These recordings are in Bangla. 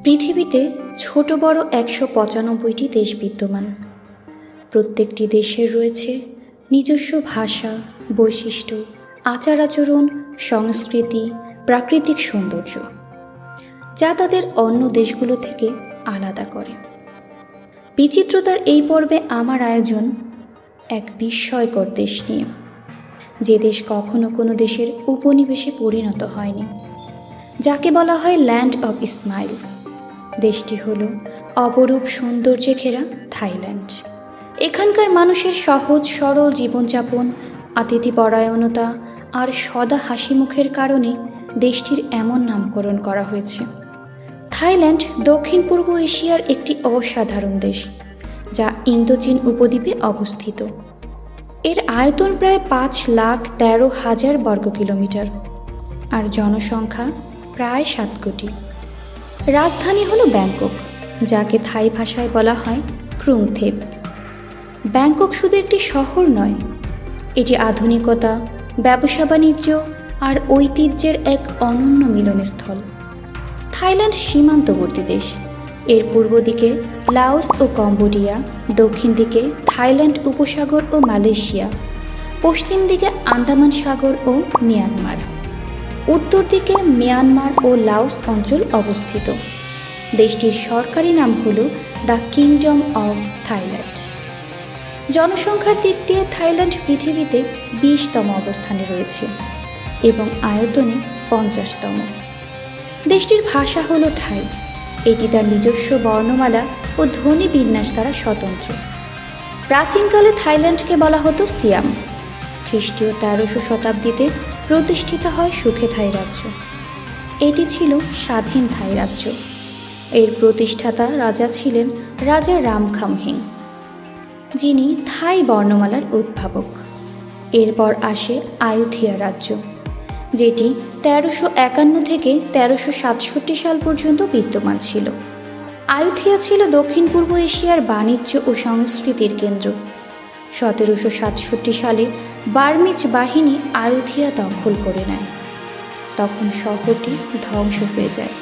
পৃথিবীতে ছোট বড় ১৯৫টি দেশ বিদ্যমান। প্রত্যেকটি দেশের রয়েছে নিজস্ব ভাষা, বৈশিষ্ট্য, আচার আচরণ, সংস্কৃতি, প্রাকৃতিক সৌন্দর্য, যা তাদের অন্য দেশগুলো থেকে আলাদা করে। বিচিত্রতার এই পর্বে আমার আয়োজন এক বিস্ময়কর দেশ নিয়ে, যে দেশ কখনো কোনো দেশের উপনিবেশে পরিণত হয়নি, যাকে বলা হয় ল্যান্ড অব স্মাইল। দেশটি হল অপরূপ সৌন্দর্যে ঘেরা থাইল্যান্ড। এখানকার মানুষের সহজ সরল জীবনযাপন, আতিথ্যপরায়ণতা আর সদা হাসি মুখের কারণে দেশটির এমন নামকরণ করা হয়েছে। থাইল্যান্ড দক্ষিণ পূর্ব এশিয়ার একটি অসাধারণ দেশ, যা ইন্দোচীন উপদ্বীপে অবস্থিত। এর আয়তন প্রায় ৫,১৩,০০০ বর্গ কিলোমিটার আর জনসংখ্যা প্রায় ৭ কোটি। রাজধানী হলো ব্যাংকক, যাকে থাই ভাষায় বলা হয় ক্রুংথেপ। ব্যাংকক শুধু একটি শহর নয়, এটি আধুনিকতা, ব্যবসা বাণিজ্য আর ঐতিহ্যের এক অনন্য মিলনস্থল। থাইল্যান্ড সীমান্তবর্তী দেশ। এর পূর্ব দিকে লাওস ও কম্বোডিয়া, দক্ষিণ দিকে থাইল্যান্ড উপসাগর ও মালয়েশিয়া, পশ্চিম দিকে আন্দামান সাগর ও মিয়ানমার, উত্তর দিকে মিয়ানমার ও লাওস অঞ্চল অবস্থিত। দেশটির সরকারি নাম হল দ্য কিংডম অফ থাইল্যান্ড। জনসংখ্যার দিক দিয়ে থাইল্যান্ড পৃথিবীতে ২০তম অবস্থানে রয়েছে এবং আয়তনে ৫০তম। দেশটির ভাষা হল থাই। এটি তার নিজস্ব বর্ণমালা ও ধ্বনি বিন্যাস দ্বারা স্বতন্ত্র। প্রাচীনকালে থাইল্যান্ডকে বলা হতো সিয়াম। খ্রিস্টীয় ১৩০০ শতাব্দীতে প্রতিষ্ঠিত হয় সুখে থাই রাজ্য। এটি ছিল স্বাধীন থাই রাজ্য। এর প্রতিষ্ঠাতা রাজা ছিলেন রাজা রামখামহেং, যিনি থাই বর্ণমালার উদ্ভাবক। এরপর আসে আয়ুথিয়া রাজ্য, যেটি ১৩৫১ থেকে ১৩৬৭ সাল পর্যন্ত বিদ্যমান ছিল। আয়ুথিয়া ছিল দক্ষিণ পূর্ব এশিয়ার বাণিজ্য ও সংস্কৃতির কেন্দ্র। ১৭৬৭ সালে বার্মিজ বাহিনী আয়ুথিয়া দখল করে নেয়। তখন শহরটি ধ্বংস হয়ে যায়।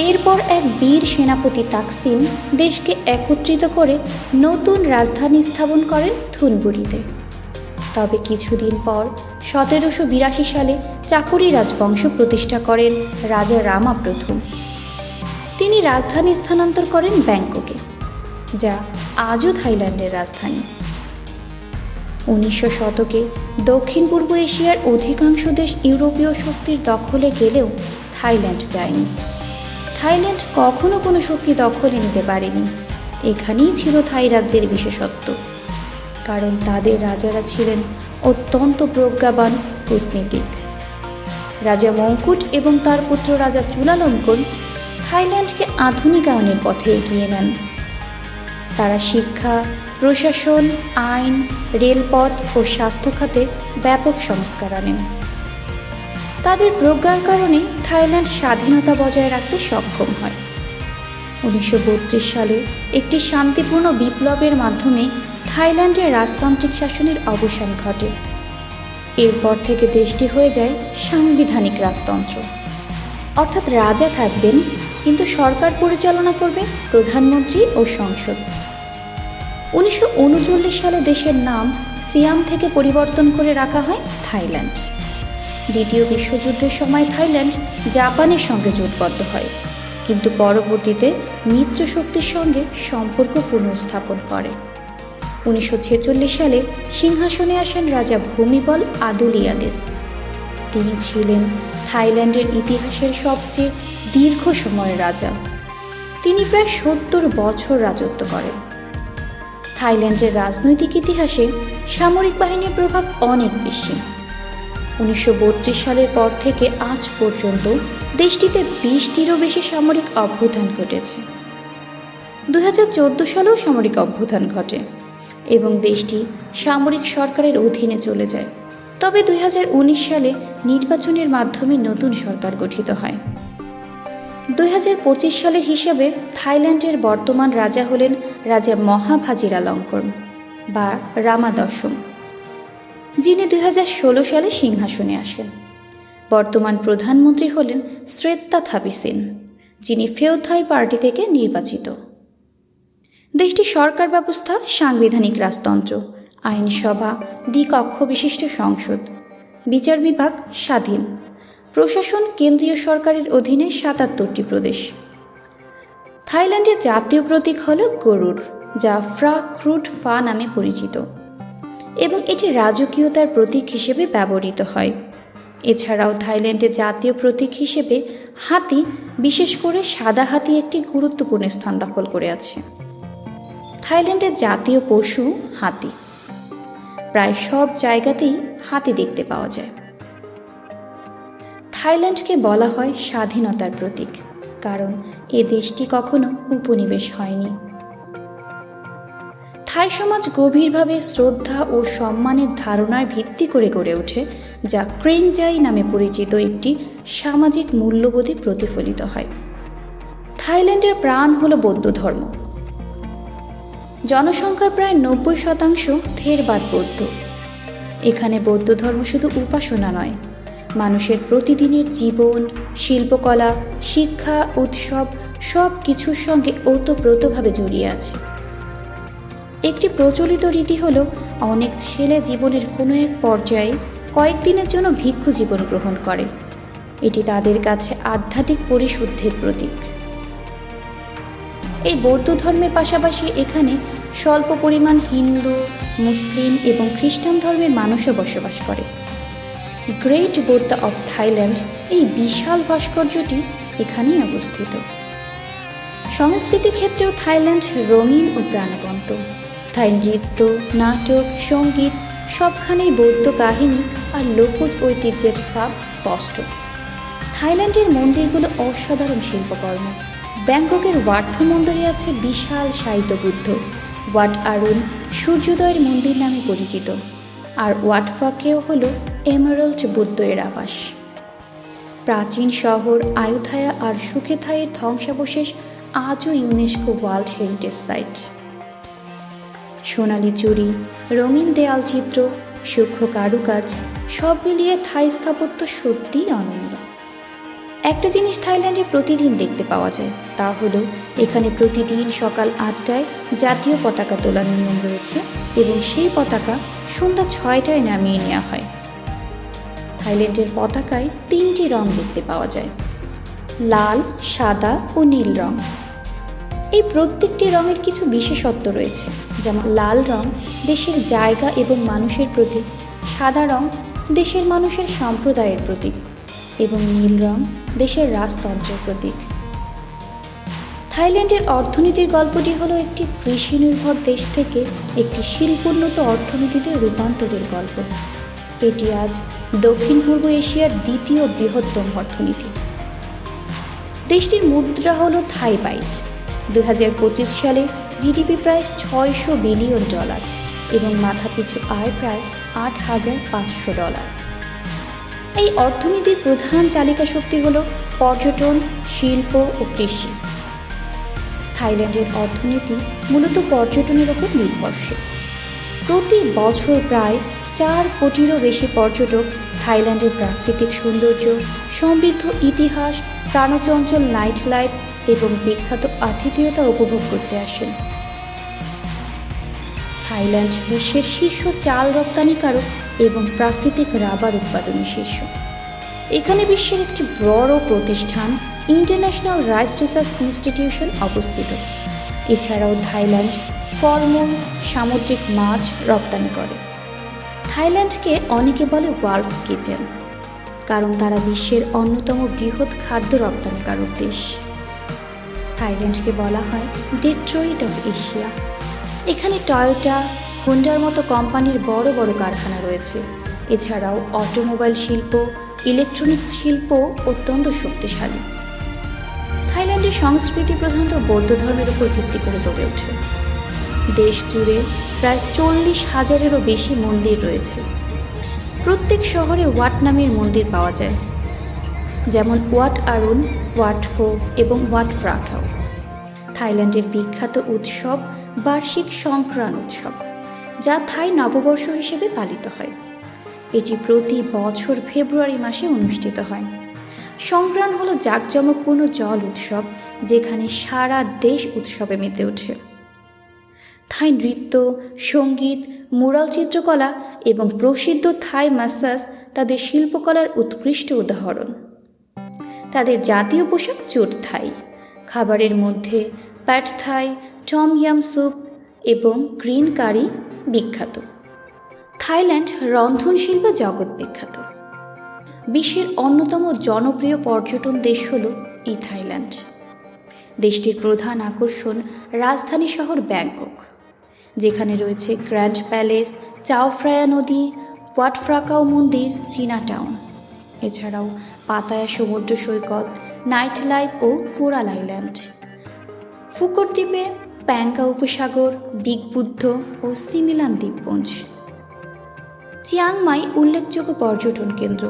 এরপর এক বীর সেনাপতি তাকসিন দেশকে একত্রিত করে নতুন রাজধানী স্থাপন করেন থুনবুরিতে। তবে কিছুদিন পর ১৭৮২ সালে চাকুরি রাজবংশ প্রতিষ্ঠা করেন রাজা রামা প্রথম। তিনি রাজধানী স্থানান্তর করেন ব্যাংককে, যা আজও থাইল্যান্ডের রাজধানী। ১৯০০ শতকে দক্ষিণ পূর্ব এশিয়ার অধিকাংশ দেশ ইউরোপীয় শক্তির দখলে গেলেও থাইল্যান্ড যায়নি। থাইল্যান্ড কখনো কোনো শক্তি দখলে নিতে পারেনি। এখানেই ছিল থাই রাজ্যের বিশেষত্ব, কারণ তাদের রাজারা ছিলেন অত্যন্ত প্রজ্ঞাবান কূটনীতিক। রাজা মঙ্কুট এবং তার পুত্র রাজা চুলালঙ্কন থাইল্যান্ডকে আধুনিকায়নের পথে এগিয়ে নেন। তারা শিক্ষা, প্রশাসন, আইন, রেলপথ ও স্বাস্থ্য খাতে ব্যাপক সংস্কার আনেন। তাদের প্রজ্ঞার কারণে থাইল্যান্ড স্বাধীনতা বজায় রাখতে সক্ষম হয়। ১৯৩২ সালে একটি শান্তিপূর্ণ বিপ্লবের মাধ্যমে থাইল্যান্ডের রাজতান্ত্রিক শাসনের অবসান ঘটে। এরপর থেকে দেশটি হয়ে যায় সাংবিধানিক রাজতন্ত্র, অর্থাৎ রাজা থাকবেন, কিন্তু সরকার পরিচালনা করবে প্রধানমন্ত্রী ও সংসদ। ১৯৩৯ সালে দেশের নাম সিয়াম থেকে পরিবর্তন করে রাখা হয় থাইল্যান্ড। দ্বিতীয় বিশ্বযুদ্ধের সময় থাইল্যান্ড জাপানের সঙ্গে জোটবদ্ধ হয়, কিন্তু পরবর্তীতে মিত্র শক্তির সঙ্গে সম্পর্ক পুনঃস্থাপন করে। ১৯৪৬ সালে সিংহাসনে আসেন রাজা ভূমিবল আদুলিয়াদেস। তিনি ছিলেন থাইল্যান্ডের ইতিহাসের সবচেয়ে দীর্ঘ সময়ের রাজা। তিনি প্রায় ৭০ বছর রাজত্ব করেন। থাইল্যান্ডের রাজনৈতিক ইতিহাসে সামরিক বাহিনীর প্রভাব অনেক বেশি। ১৯৩২ সালের পর থেকে আজ পর্যন্ত দেশটিতে ২০টিরও বেশি সামরিক অভ্যুত্থান ঘটেছে। ২০১৪ সালেও সামরিক অভ্যুত্থান ঘটে এবং দেশটি সামরিক সরকারের অধীনে চলে যায়। তবে ২০১৯ সালে নির্বাচনের মাধ্যমে নতুন সরকার গঠিত হয়। ২০২৫ সালের হিসাবে থাইল্যান্ডের বর্তমান রাজা হলেন রাজা মহা ভাজিরালঙ্কন বা রামা দশম, যিনি ২০১৬ সালে সিংহাসনে আসেন। বর্তমান প্রধানমন্ত্রী হলেন শ্রেত্তা থাবিসিন, যিনি ফেও থাই পার্টি থেকে নির্বাচিত। দেশটির সরকার ব্যবস্থা সাংবিধানিক রাজতন্ত্র, আইনসভা দ্বিকক্ষ বিশিষ্ট সংসদ, বিচার বিভাগ স্বাধীন, প্রশাসন কেন্দ্রীয় সরকারের অধীনে ৭৭টি প্রদেশ। থাইল্যান্ডের জাতীয় প্রতীক হল গরুর, যা ফ্রা ক্রুট ফা নামে পরিচিত, এবং এটি রাজকীয়তার প্রতীক হিসেবে ব্যবহৃত হয়। এছাড়াও থাইল্যান্ডের জাতীয় প্রতীক হিসেবে হাতি, বিশেষ করে সাদা হাতি, একটি গুরুত্বপূর্ণ স্থান দখল করে আছে। থাইল্যান্ডের জাতীয় পশু হাতি। প্রায় সব জায়গাতেই হাতি দেখতে পাওয়া যায়। থাইল্যান্ডকে বলা হয় স্বাধীনতার প্রতীক, কারণ এ দেশটি কখনো উপনিবেশ হয়নি। থাই সমাজ গভীরভাবে শ্রদ্ধা ও সম্মানের ধারণার ভিত্তি করে গড়ে ওঠে, যা ক্রেংজাই নামে পরিচিত একটি সামাজিক মূল্যবোধে প্রতিফলিত হয়। থাইল্যান্ডের প্রাণ হল বৌদ্ধ ধর্ম। জনসংখ্যার প্রায় ৯০% থেরবাদ বৌদ্ধ। এখানে বৌদ্ধ ধর্ম শুধু উপাসনা নয়, মানুষের প্রতিদিনের জীবন, শিল্পকলা, শিক্ষা, উৎসব সব কিছুর সঙ্গে ওতপ্রোতভাবে জড়িয়ে আছে। একটি প্রচলিত রীতি হল অনেক ছেলে জীবনের কোনো এক পর্যায়ে কয়েকদিনের জন্য ভিক্ষু জীবন গ্রহণ করে। এটি তাদের কাছে আধ্যাত্মিক পরিশুদ্ধির প্রতীক। এই বৌদ্ধ ধর্মের পাশাপাশি এখানে স্বল্প পরিমাণ হিন্দু, মুসলিম এবং খ্রিস্টান ধর্মের মানুষও বসবাস করে। গ্রেট বুদ্ধা অব থাইল্যান্ড, এই বিশাল ভাস্কর্যটি এখানেই অবস্থিত। সংস্কৃতির ক্ষেত্রেও থাইল্যান্ড রঙিন ও প্রাণবন্ত। থাই নৃত্য, নাটক, সঙ্গীত সবখানেই বৌদ্ধ কাহিনী আর লোকজ ঐতিহ্যের ছাপ স্পষ্ট। থাইল্যান্ডের মন্দিরগুলো অসাধারণ শিল্পকর্ম। ব্যাংককের ওয়াটফু মন্দিরে আছে বিশাল সাহিত্য বুদ্ধ। ওয়াট আরুন সূর্যোদয়ের মন্দির নামে পরিচিত, আর ওয়াটফাকেও হল এমারাল্ড বুদ্ধের আবাস। প্রাচীন শহর আয়ুথায়া আর সুখেথাইয়ের ধ্বংসাবশেষ আজও ইউনেস্কো ওয়ার্ল্ড হেরিটেজ সাইট। সোনালি চুড়ি, রঙিন দেয়াল চিত্র, সূক্ষ্ম কারুকাজ সব মিলিয়ে থাই স্থাপত্য সত্যিই অনন্য। একটা জিনিস থাইল্যান্ডে প্রতিদিন দেখতে পাওয়া যায়, তা হলো এখানে প্রতিদিন সকাল ৮টায় জাতীয় পতাকা তোলার নিয়ম রয়েছে এবং সেই পতাকা সন্ধ্যা ৬টায় নামিয়ে নেওয়া হয়। থাইল্যান্ডের পতাকায় ৩টি রং দেখতে পাওয়া যায়: লাল, সাদা ও নীল রং। এই প্রত্যেকটি রঙের কিছু বিশেষত্ব রয়েছে, যেমন লাল রং দেশের জায়গা এবং মানুষের প্রতীক, সাদা রং দেশের মানুষের সম্প্রদায়ের প্রতীক এবং নীল রং দেশের রাজতন্ত্রের প্রতীক। থাইল্যান্ডের অর্থনীতির গল্পটি হলো একটি কৃষি নির্ভর দেশ থেকে একটি শিল্পোন্নত অর্থনীতিতে রূপান্তরের গল্প। এটি আজ দক্ষিণ পূর্ব এশিয়ার দ্বিতীয় বৃহত্তম অর্থনীতি। দেশটির মুদ্রা হল থাই বাইট। 2025 সালে জিডিপি প্রায় $600 বিলিয়ন এবং মাথাপিছু আয় প্রায় $8,500। এই অর্থনীতির প্রধান চালিকা শক্তি হল পর্যটন, শিল্প ও কৃষি। থাইল্যান্ডের অর্থনীতি মূলত পর্যটনের উপর নির্ভরশীল। প্রতি বছর প্রায় 4 কোটিরও বেশি পর্যটক থাইল্যান্ডের প্রাকৃতিক সৌন্দর্য, সমৃদ্ধ ইতিহাস, প্রাণচঞ্চল নাইট লাইফ এবং বিখ্যাত আতিথেয়তা উপভোগ করতে আসেন। থাইল্যান্ড বিশ্বের শীর্ষ চাল রপ্তানিকারক এবং প্রাকৃতিক রাবার উৎপাদনে শীর্ষ। এখানে বিশ্বের একটি বড় প্রতিষ্ঠান ইন্টারন্যাশনাল রাইস রিসার্চ ইনস্টিটিউশন অবস্থিত। এছাড়াও থাইল্যান্ড ফলমূল, সামুদ্রিক মাছ রপ্তানি করে। থাইল্যান্ডকে অনেকে বলে ওয়ার্ল্ড কিচেন, কারণ তারা বিশ্বের অন্যতম বৃহৎ খাদ্য রপ্তানিকারক দেশ। থাইল্যান্ডকে বলা হয় ডেট্রয়েট অফ এশিয়া। এখানে টয়োটা, হোন্ডার মতো কোম্পানির বড় বড় কারখানা রয়েছে। এছাড়াও অটোমোবাইল শিল্প, ইলেকট্রনিক্স শিল্প অত্যন্ত শক্তিশালী। থাইল্যান্ডের সংস্কৃতি প্রধানত বৌদ্ধ ধর্মের উপর ভিত্তি করে গড়ে ওঠে। দেশ জুড়ে প্রায় 40,000-এরও বেশি মন্দির রয়েছে। প্রত্যেক শহরে ওয়াট নামের মন্দির পাওয়া যায়, যেমন ওয়াট আরুন, ওয়াট ফো এবং ওয়াট ফ্রাখাও। থাইল্যান্ডের বিখ্যাত উৎসব বার্ষিক সংক্রান্ত উৎসব, যা থাই নববর্ষ হিসেবে পালিত হয়। এটি প্রতি বছর ফেব্রুয়ারি মাসে অনুষ্ঠিত হয়। সংগ্রাম হলো জাঁকজমকপূর্ণ জল উৎসব, যেখানে সারা দেশ উৎসবে মেতে ওঠে। থাই নৃত্য, সঙ্গীত, মুরাল চিত্রকলা এবং প্রসিদ্ধ থাই ম্যাসাজ তাদের শিল্পকলার উৎকৃষ্ট উদাহরণ। তাদের জাতীয় পোশাক চোট থাই। খাবারের মধ্যে প্যাড থাই, টম ইয়াম স্যুপ এবং গ্রিন কারি বিখ্যাত। থাইল্যান্ড রন্ধনশিল্পে জগৎ বিখ্যাত। বিশ্বের অন্যতম জনপ্রিয় পর্যটন দেশ হল এই থাইল্যান্ড। দেশটির প্রধান আকর্ষণ রাজধানী শহর ব্যাংকক, যেখানে রয়েছে গ্র্যান্ড প্যালেস, চাও ফ্রায়া নদী, ওয়াট ফ্রাকাও মন্দির, চীনা টাউন। এছাড়াও পাতায়া সমুদ্র সৈকত, নাইট লাইফ ও কোরাল আইল্যান্ড। ফুকোর দ্বীপে প্যাঙ্কা উপসাগর, বিগ বুদ্ধ ও সিমিলান দ্বীপপুঞ্জ। চিয়াংমাই উল্লেখযোগ্য পর্যটন কেন্দ্র।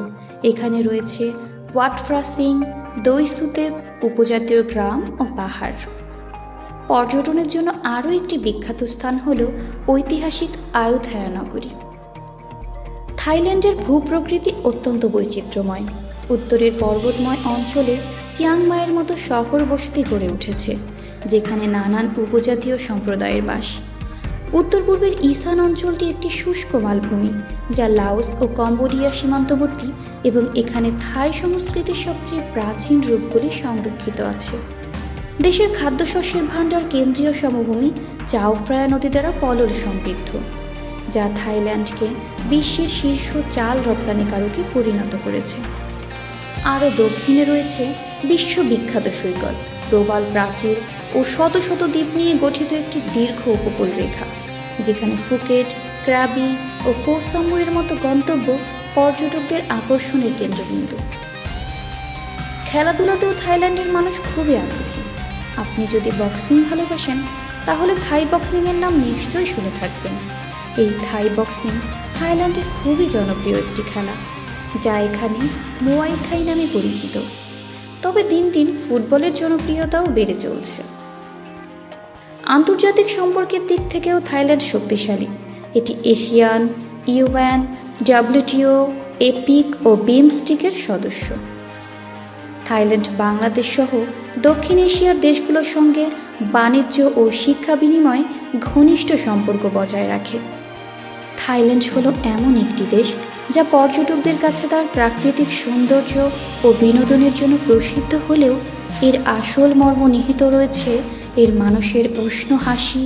এখানে রয়েছে ওয়াট ফ্রা সিং, দই সুতেপ, উপজাতীয় গ্রাম ও পাহাড়। পর্যটনের জন্য আরও একটি বিখ্যাত স্থান হল ঐতিহাসিক আয়ুথায়া নগরী। থাইল্যান্ডের ভূপ্রকৃতি অত্যন্ত বৈচিত্র্যময়। উত্তরের পর্বতময় অঞ্চলে চিয়াংমাইয়ের মতো শহর বসতি গড়ে উঠেছে, যেখানে নানান উপজাতীয় সম্প্রদায়ের বাস। উত্তর পূর্বের ঈশান অঞ্চলটি একটি শুষ্ক মালভূমি, যা লাওস ও কম্বোডিয়া সীমান্তবর্তী, এবং এখানে থাই সংস্কৃতির সবচেয়ে প্রাচীন রূপগুলি সংরক্ষিত আছে। দেশের খাদ্যশস্যের ভাণ্ডার কেন্দ্রীয় সমভূমি চাও ফ্রায়া নদী দ্বারা পলল সমৃদ্ধ, যা থাইল্যান্ডকে বিশ্বের শীর্ষ চাল রপ্তানিকারকে পরিণত করেছে। আরও দক্ষিণে রয়েছে বিশ্ববিখ্যাত সৈকত, প্রবাল প্রাচীর ও শত শত দ্বীপ নিয়ে গঠিত একটি দীর্ঘ উপকূল রেখা, যেখানে ফুকেট, ক্রাবি ও কোস্তম্বুয়ের মতো গন্তব্য পর্যটকদের আকর্ষণের কেন্দ্রবিন্দু। খেলাধুলাতেও থাইল্যান্ডের মানুষ খুবই আগ্রহী। আপনি যদি বক্সিং ভালোবাসেন, তাহলে থাই বক্সিংয়ের নাম নিশ্চয়ই শুনে থাকবেন। এই থাই বক্সিং থাইল্যান্ডে খুবই জনপ্রিয় একটি খেলা, যা এখানে মুয়াই থাই নামে পরিচিত। তবে দিন দিন ফুটবলের জনপ্রিয়তাও বেড়ে চলছে। আন্তর্জাতিক সম্পর্কের দিক থেকেও থাইল্যান্ড শক্তিশালী। এটি এশিয়ান, ইউএন, ডাব্লিউটিও, এপিক ও বিমস্টিকের সদস্য। থাইল্যান্ড বাংলাদেশ সহ দক্ষিণ এশিয়ার দেশগুলোর সঙ্গে বাণিজ্য ও শিক্ষা বিনিময়ে ঘনিষ্ঠ সম্পর্ক বজায় রাখে। থাইল্যান্ড হলো এমন একটি দেশ যা পর্যটকদের কাছে তার প্রাকৃতিক সৌন্দর্য ও বিনোদনের জন্য প্রসিদ্ধ হলেও এর আসল মর্ম নিহিত রয়েছে এর মানুষের উষ্ণ হাসি,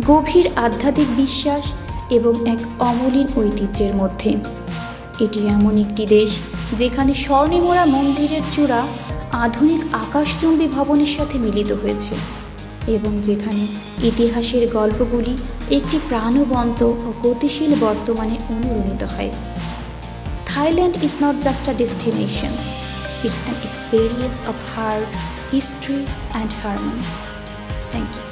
গভীর আধ্যাত্মিক বিশ্বাস এবং এক অমলিন ঐতিহ্যের মধ্যে। এটি এমন একটি দেশ যেখানে স্বর্ণমোড়া মন্দিরের চূড়া আধুনিক আকাশচুম্বী ভবনের সাথে মিলিত হয়েছে, এবং যেখানে ইতিহাসের গল্পগুলি একটি প্রাণবন্ত ও গতিশীল বর্তমানে অনুরণিত হয়। Thailand is not just a destination, it's an experience of heart, history and harmony. Thank you.